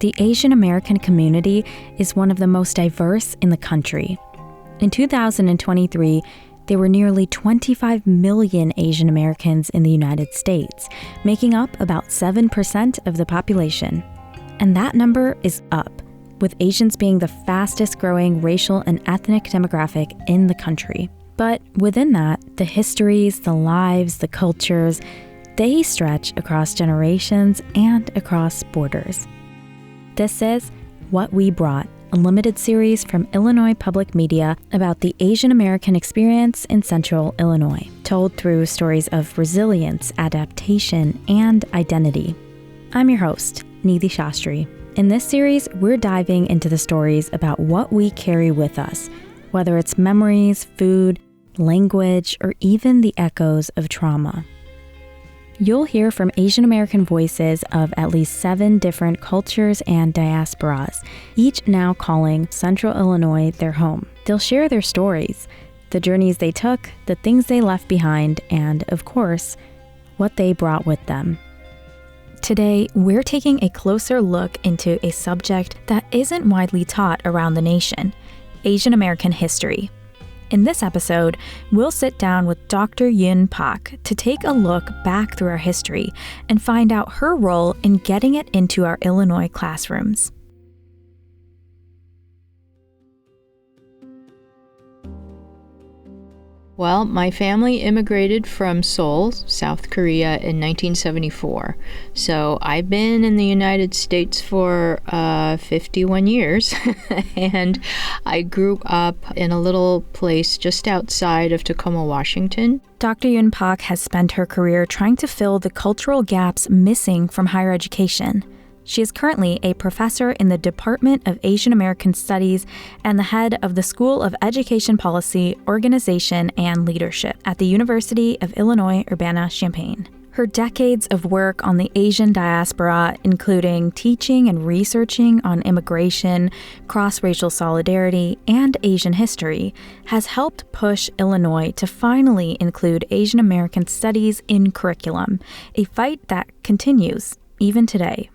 The Asian American community is one of the most diverse in the country. In 2023, there were nearly 25 million Asian Americans in the United States, making up about 7% of the population. And that number is up, with Asians being the fastest growing racial and ethnic demographic in the country. But within that, the histories, the lives, the cultures, they stretch across generations and across borders. This is What We Brought, a limited series from Illinois Public Media about the Asian American experience in Central Illinois, told through stories of resilience, adaptation, and identity. I'm your host, Nidhi Shastri. In this series, we're diving into the stories about what we carry with us, whether it's memories, food, language, or even the echoes of trauma. You'll hear from Asian American voices of at least 7 different cultures and diasporas, each now calling Central Illinois their home. They'll share their stories, the journeys they took, the things they left behind, and, of course, what they brought with them. Today, we're taking a closer look into a subject that isn't widely taught around the nation: Asian American history. In this episode, we'll sit down with Dr. Yun Pak to take a look back through our history and find out her role in getting it into our Illinois classrooms. Well, my family immigrated from Seoul, South Korea in 1974. So I've been in the United States for 51 years, and I grew up in a little place just outside of Tacoma, Washington. Dr. Yun Pak has spent her career trying to fill the cultural gaps missing from higher education. She is currently a professor in the Department of Asian American Studies and the head of the School of Education Policy, Organization, and Leadership at the University of Illinois Urbana-Champaign. Her decades of work on the Asian diaspora, including teaching and researching on immigration, cross-racial solidarity, and Asian history, has helped push Illinois to finally include Asian American studies in curriculum, a fight that continues even today.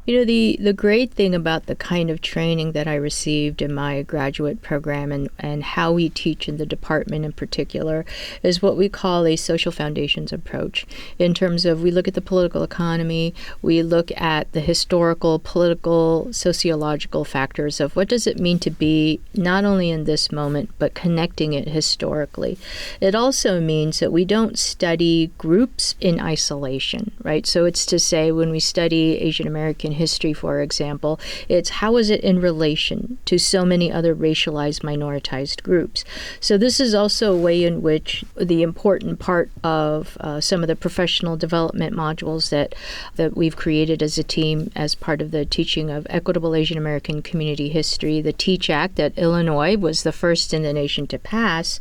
You know, the great thing about the kind of training that I received in my graduate program and how we teach in the department in particular is what we call a social foundations approach. In terms of, we look at the political economy, we look at the historical, political, sociological factors of what does it mean to be not only in this moment, but connecting it historically. It also means that we don't study groups in isolation, right? So it's to say, when we study Asian American history, for example, it's how is it in relation to so many other racialized, minoritized groups. So this is also a way in which the important part of some of the professional development modules that we've created as a team as part of the teaching of equitable Asian American community history, the TEACH Act that Illinois was the first in the nation to pass.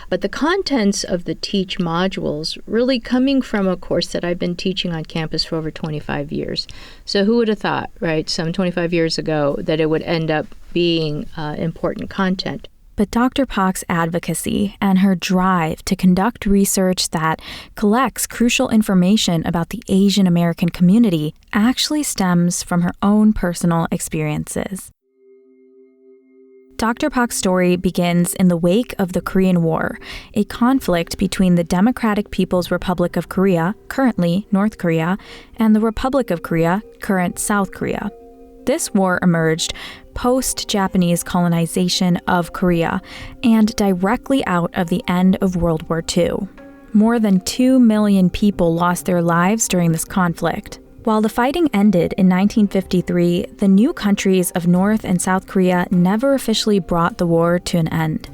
But the contents of the TEACH modules really coming from a course that I've been teaching on campus for over 25 years. So who would have thought, right, some 25 years ago, that it would end up being important content? But Dr. Pak's advocacy and her drive to conduct research that collects crucial information about the Asian American community actually stems from her own personal experiences. Dr. Pak's story begins in the wake of the Korean War, a conflict between the Democratic People's Republic of Korea, currently North Korea, and the Republic of Korea, current South Korea. This war emerged post-Japanese colonization of Korea and directly out of the end of World War II. More than 2 million people lost their lives during this conflict. While the fighting ended in 1953, the new countries of North and South Korea never officially brought the war to an end.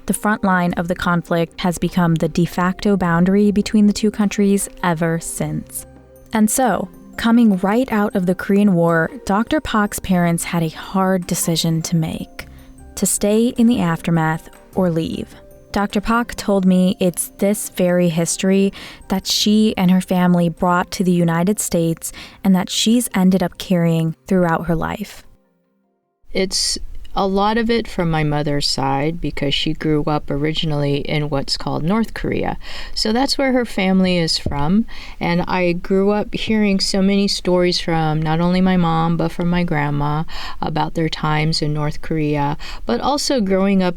The front line of the conflict has become the de facto boundary between the two countries ever since. And so, coming right out of the Korean War, Dr. Pak's parents had a hard decision to make: to stay in the aftermath or leave. Dr. Pak told me it's this very history that she and her family brought to the United States and that she's ended up carrying throughout her life. It's a lot of it from my mother's side because she grew up originally in what's called North Korea. So that's where her family is from. And I grew up hearing so many stories from not only my mom, but from my grandma about their times in North Korea, but also growing up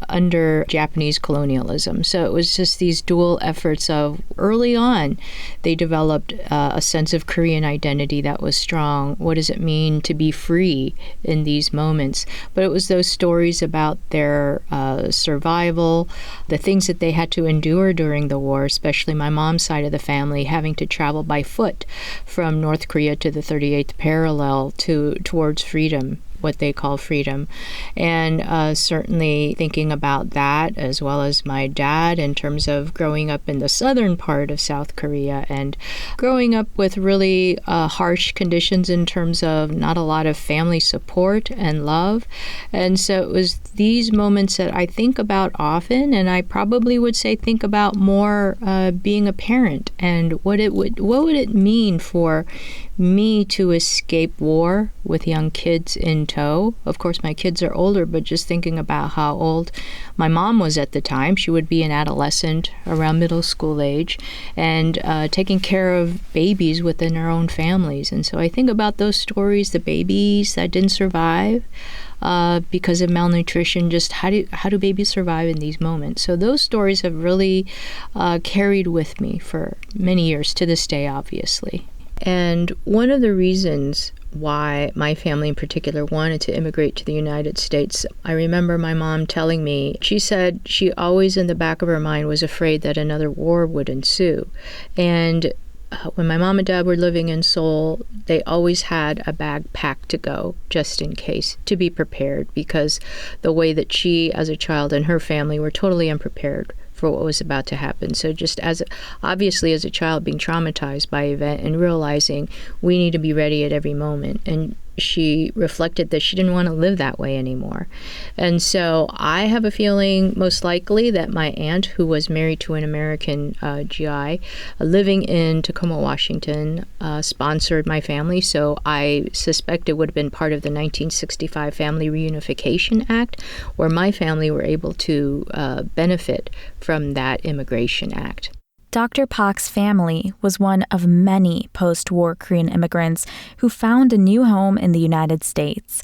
under Japanese colonialism. So it was just these dual efforts of early on, they developed a sense of Korean identity that was strong. What does it mean to be free in these moments? But it was those stories about their survival, the things that they had to endure during the war, especially my mom's side of the family, having to travel by foot from North Korea to the 38th parallel towards freedom, what they call freedom. And certainly thinking about that, as well as my dad in terms of growing up in the southern part of South Korea and growing up with really harsh conditions in terms of not a lot of family support and love. And so it was these moments that I think about often, and I probably would say think about more being a parent and what would it mean for me to escape war with young kids in tow. Of course, my kids are older, but just thinking about how old my mom was at the time, she would be an adolescent around middle school age, and taking care of babies within our own families. And so I think about those stories, the babies that didn't survive because of malnutrition, just how do babies survive in these moments? So those stories have really carried with me for many years, to this day, obviously. And one of the reasons why my family in particular wanted to immigrate to the United States, I remember my mom telling me, she said she always in the back of her mind was afraid that another war would ensue. And when my mom and dad were living in Seoul, they always had a bag packed to go just in case, to be prepared, because the way that she as a child and her family were totally unprepared for what was about to happen. So just obviously as a child being traumatized by an event and realizing we need to be ready at every moment. And she reflected that she didn't want to live that way anymore. And so I have a feeling most likely that my aunt, who was married to an American GI, living in Tacoma, Washington, sponsored my family. So I suspect it would have been part of the 1965 Family Reunification Act, where my family were able to benefit from that Immigration Act. Dr. Park's family was one of many post-war Korean immigrants who found a new home in the United States.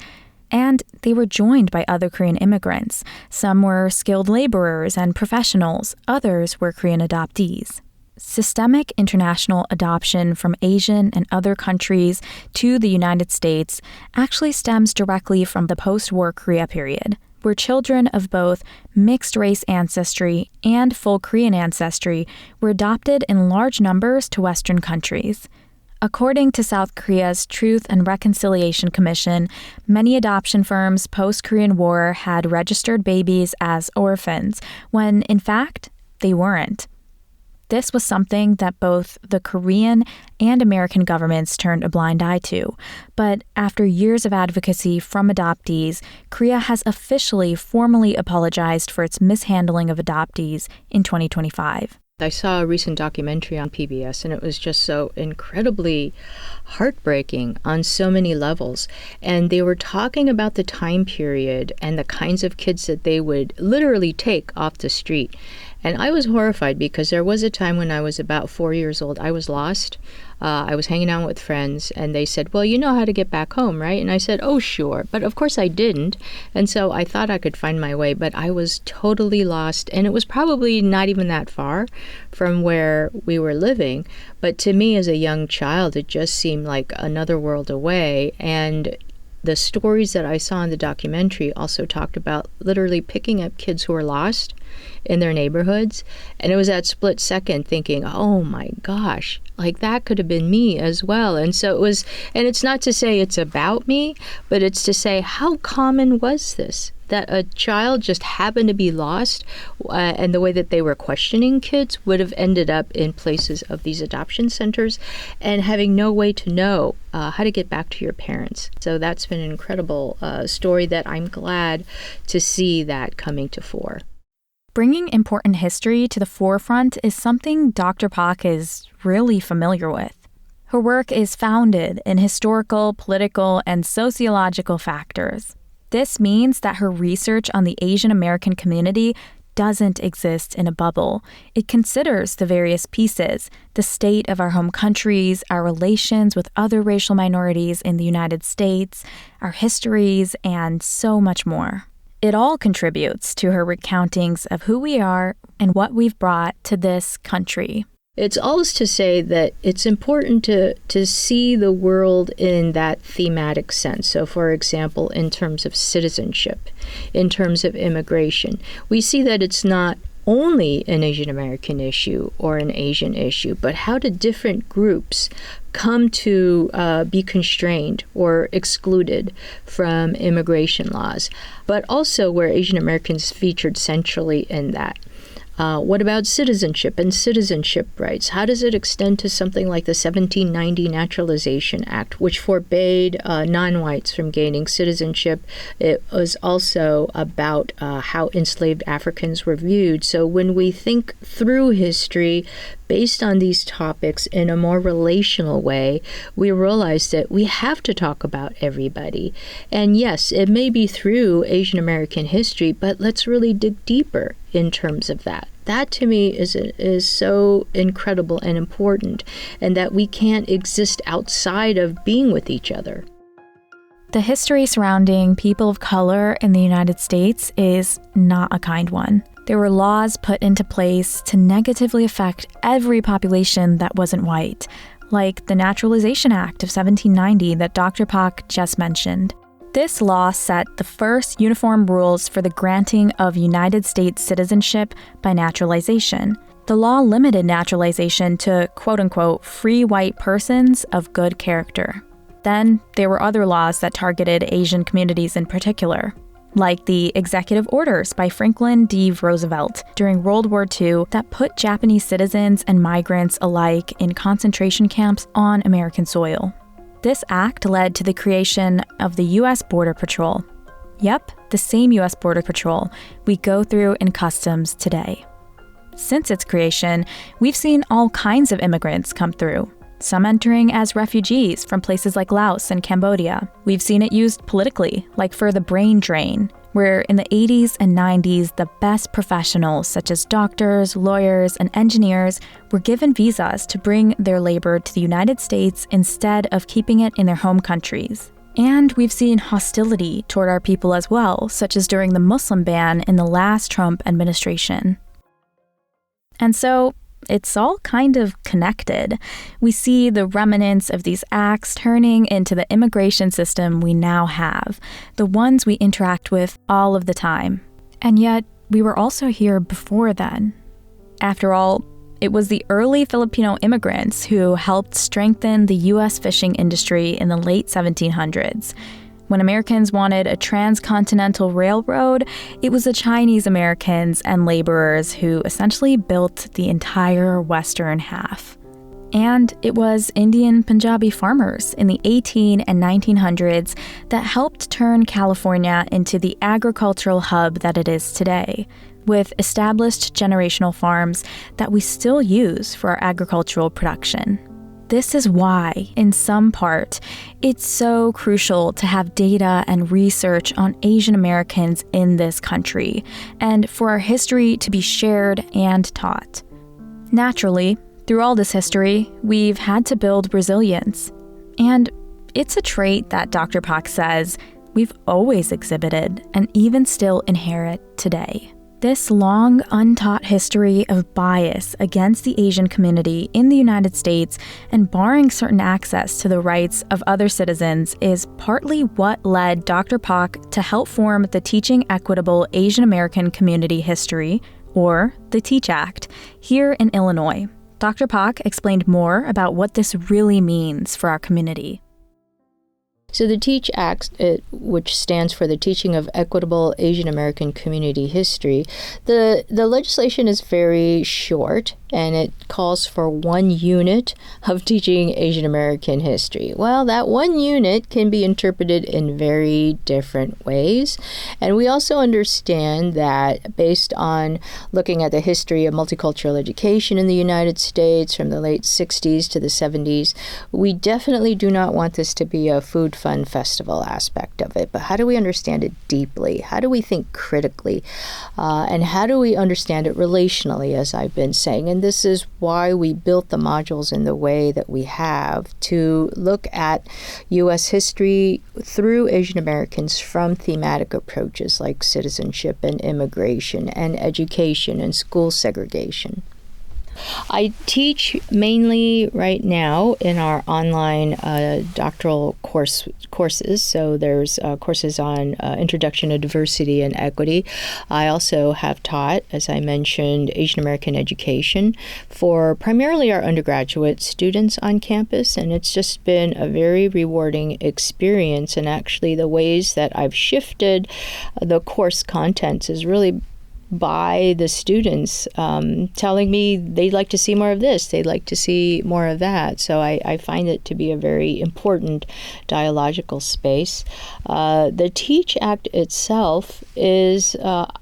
And they were joined by other Korean immigrants. Some were skilled laborers and professionals. Others were Korean adoptees. Systemic international adoption from Asian and other countries to the United States actually stems directly from the post-war Korea period, where children of both mixed-race ancestry and full Korean ancestry were adopted in large numbers to Western countries. According to South Korea's Truth and Reconciliation Commission, many adoption firms post-Korean War had registered babies as orphans, when, in fact, they weren't. This was something that both the Korean and American governments turned a blind eye to. But after years of advocacy from adoptees, Korea has officially formally apologized for its mishandling of adoptees in 2025. I saw a recent documentary on PBS, and it was just so incredibly heartbreaking on so many levels. And they were talking about the time period and the kinds of kids that they would literally take off the street. And I was horrified because there was a time when I was about 4 years old. I was lost. I was hanging out with friends, and they said, well, you know how to get back home, right? And I said, oh, sure. But of course I didn't. And so I thought I could find my way, but I was totally lost. And it was probably not even that far from where we were living. But to me as a young child, it just seemed like another world away. And the stories that I saw in the documentary also talked about literally picking up kids who were lost in their neighborhoods. And it was that split second thinking, oh my gosh, like that could have been me as well. And so it was, and it's not to say it's about me, but it's to say how common was this? That a child just happened to be lost, and the way that they were questioning kids would have ended up in places of these adoption centers and having no way to know how to get back to your parents. So that's been an incredible story that I'm glad to see that coming to fore. Bringing important history to the forefront is something Dr. Park is really familiar with. Her work is founded in historical, political, and sociological factors. This means that her research on the Asian American community doesn't exist in a bubble. It considers the various pieces, the state of our home countries, our relations with other racial minorities in the United States, our histories, and so much more. It all contributes to her recountings of who we are and what we've brought to this country. It's always to say that it's important to see the world in that thematic sense. So, for example, in terms of citizenship, in terms of immigration, we see that it's not only an Asian American issue or an Asian issue, but how do different groups come to be constrained or excluded from immigration laws, but also where Asian Americans featured centrally in that. What about citizenship and citizenship rights? How does it extend to something like the 1790 Naturalization Act, which forbade non-whites from gaining citizenship? It was also about how enslaved Africans were viewed. So when we think through history based on these topics in a more relational way, we realize that we have to talk about everybody. And yes, it may be through Asian American history, but let's really dig deeper in terms of that. That to me is so incredible and important, and that we can't exist outside of being with each other. The history surrounding people of color in the United States is not a kind one. There were laws put into place to negatively affect every population that wasn't white, like the Naturalization Act of 1790 that Dr. Pak just mentioned. This law set the first uniform rules for the granting of United States citizenship by naturalization. The law limited naturalization to quote-unquote free white persons of good character. Then there were other laws that targeted Asian communities in particular, like the executive orders by Franklin D. Roosevelt during World War II that put Japanese citizens and migrants alike in concentration camps on American soil. This act led to the creation of the U.S. Border Patrol. Yep, the same U.S. Border Patrol we go through in customs today. Since its creation, we've seen all kinds of immigrants come through, some entering as refugees from places like Laos and Cambodia. We've seen it used politically, like for the brain drain, where in the 80s and 90s, the best professionals such as doctors, lawyers, and engineers were given visas to bring their labor to the United States instead of keeping it in their home countries. And we've seen hostility toward our people as well, such as during the Muslim ban in the last Trump administration. And so, it's all kind of connected. We see the remnants of these acts turning into the immigration system we now have, the ones we interact with all of the time. And yet, we were also here before then. After all, it was the early Filipino immigrants who helped strengthen the U.S. fishing industry in the late 1700s. When Americans wanted a transcontinental railroad, it was the Chinese Americans and laborers who essentially built the entire western half. And it was Indian Punjabi farmers in the 18 and 1900s that helped turn California into the agricultural hub that it is today, with established generational farms that we still use for our agricultural production. This is why, in some part, it's so crucial to have data and research on Asian Americans in this country, and for our history to be shared and taught. Naturally, through all this history, we've had to build resilience. And it's a trait that Dr. Pak says we've always exhibited and even still inherit today. This long, untaught history of bias against the Asian community in the United States and barring certain access to the rights of other citizens is partly what led Dr. Pak to help form the Teaching Equitable Asian American Community History, or the TEACH Act, here in Illinois. Dr. Pak explained more about what this really means for our community. So the TEACH Act, which stands for the Teaching of Equitable Asian American Community History, the legislation is very short. and it calls for 1 unit of teaching Asian American history. Well, that 1 unit can be interpreted in very different ways. And we also understand that based on looking at the history of multicultural education in the United States from the late 60s to the 70s, we definitely do not want this to be a food, fun, festival aspect of it. But how do we understand it deeply? How do we think critically? And how do we understand it relationally, as I've been saying? And this is why we built the modules in the way that we have, to look at U.S. history through Asian Americans from thematic approaches like citizenship and immigration and education and school segregation. I teach mainly right now in our online doctoral courses. So there's courses on Introduction to Diversity and Equity. I also have taught, as I mentioned, Asian American education for primarily our undergraduate students on campus, and it's just been a very rewarding experience. And actually the ways that I've shifted the course contents is really by the students telling me they'd like to see more of this, they'd like to see more of that. So I find it to be a very important dialogical space. The TEACH Act itself is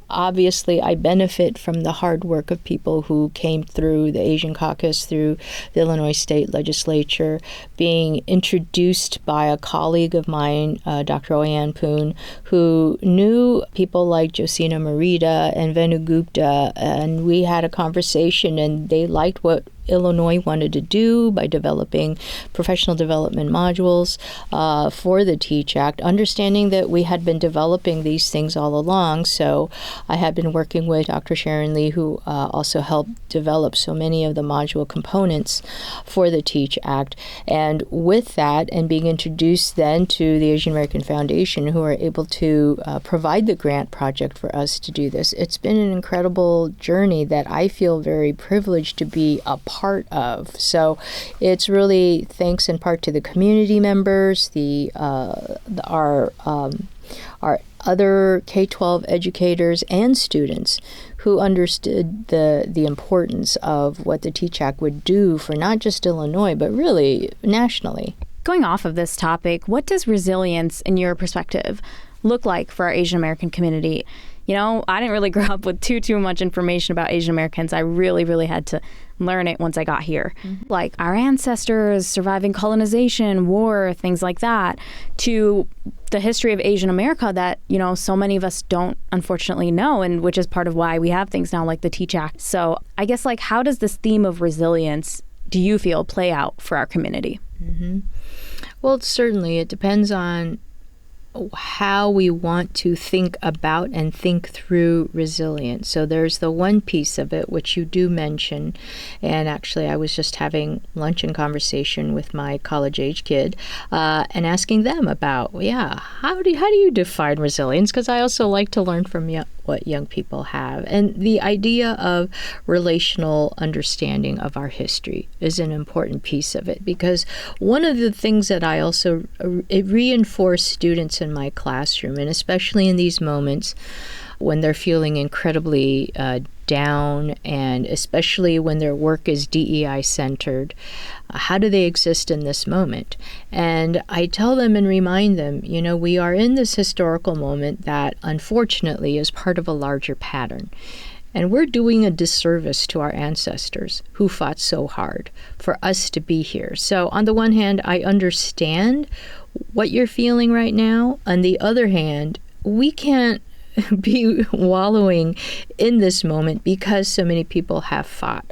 obviously, I benefit from the hard work of people who came through the Asian Caucus, through the Illinois State Legislature, being introduced by a colleague of mine, Dr. Oyan Poon, who knew people like Josina Morita and Venu Gupta, and we had a conversation, and they liked what Illinois wanted to do by developing professional development modules for the TEACH Act, understanding that we had been developing these things all along. So I had been working with Dr. Sharon Lee, who also helped develop so many of the module components for the TEACH Act. And with that, and being introduced then to the Asian American Foundation, who are able to provide the grant project for us to do this, it's been an incredible journey that I feel very privileged to be a part of. So it's really thanks in part to the community members, our other K-12 educators and students who understood the importance of what the TEACH Act would do for not just Illinois, but really nationally. Going off of this topic, what does resilience, in your perspective, look like for our Asian American community? You know, I didn't really grow up with too much information about Asian Americans. I really had to learn it once I got here. Mm-hmm. Like our ancestors surviving colonization, war, things like that, to the history of Asian America that, you know, so many of us don't unfortunately know, and which is part of why we have things now like the TEACH Act. So I guess, like, how does this theme of resilience, do you feel, play out for our community? Mm-hmm. Well, certainly it depends on how we want to think about and think through resilience. So there's the one piece of it, which you do mention, and actually I was just having lunch and conversation with my college-age kid and asking them about, how do you define resilience? Because I also like to learn from what young people have. And the idea of relational understanding of our history is an important piece of it, because one of the things that I also reinforce students in my classroom, and especially in these moments when they're feeling incredibly down, and especially when their work is DEI centered, how do they exist in this moment? And I tell them and remind them, you know, we are in this historical moment that unfortunately is part of a larger pattern. And we're doing a disservice to our ancestors who fought so hard for us to be here. So on the one hand, I understand what you're feeling right now. On the other hand, we can't be wallowing in this moment because so many people have fought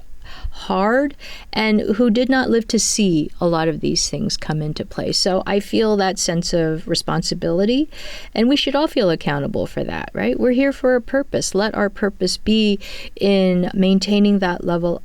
hard and who did not live to see a lot of these things come into play. So I feel that sense of responsibility, and we should all feel accountable for that, right? We're here for a purpose. Let our purpose be in maintaining that level